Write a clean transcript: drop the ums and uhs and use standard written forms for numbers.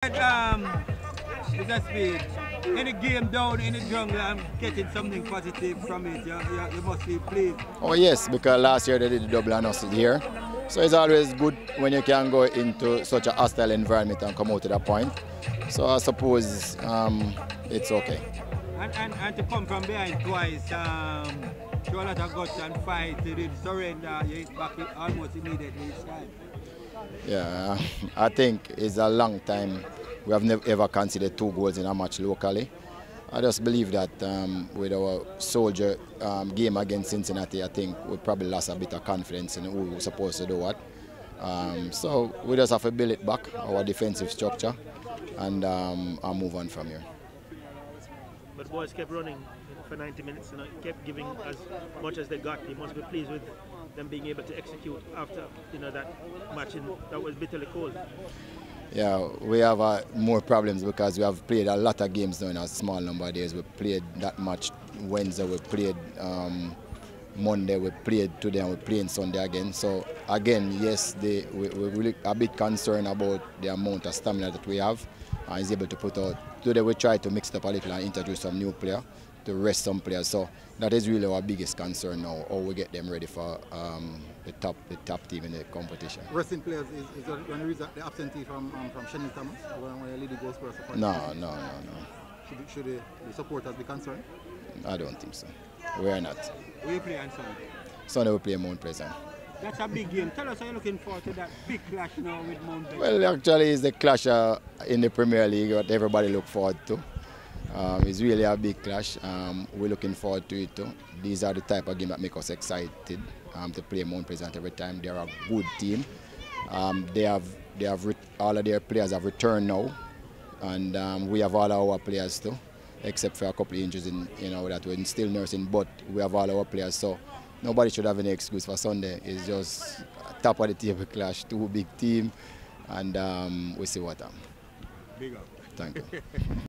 Mr. Speid, any game down in the jungle and getting something positive from it, you must be pleased. Oh yes, because last year they did the double and us here. So it's always good when you can go into such a hostile environment and come out to that point. So I suppose it's okay. And to come from behind twice, show a lot of guts and fight, you did surrender, you hit back almost immediately each time. Yeah, I think it's a long time. We have never ever conceded 2 goals in a match locally. I just believe that with our soldier game against Cincinnati, I think we probably lost a bit of confidence in who we were supposed to do what. So we just have to build it back, our defensive structure, and move on from here. But boys kept running for 90 minutes and kept giving as much as they got. You must be pleased with them being able to execute after that match that was bitterly cold. Yeah, we have more problems because we have played a lot of games now in a small number of days. We played that much Wednesday, we played Monday, we played today, and we're playing Sunday again. So again, yes, we're really a bit concerned about the amount of stamina that we have and is able to put out. Today we try to mix it up a little and introduce some new players to rest some players. So that is really our biggest concern now, how we get them ready for the top team in the competition. Resting players is when there is the absentee from Shannon Thomas, when the leading goal scorer support? No. Should the supporters be concerned? I don't think so. We are not. Will you play on Sunday? Sunday we play Mount Pleasant. That's a big game. Tell us how you're looking forward to that big clash now with Mount Pleasant. Well, actually it's the clash in the Premier League that everybody look forward to. It's really a big clash. We're looking forward to it too. These are the type of games that make us excited to play Mount Pleasant every time. They're a good team. They have all of their players have returned now, and we have all our players too, except for a couple of injuries that we're still nursing. But we have all our players, so nobody should have any excuse for Sunday. It's just a top of the table clash, 2 big teams, and we see what happens. Big up. Thank you.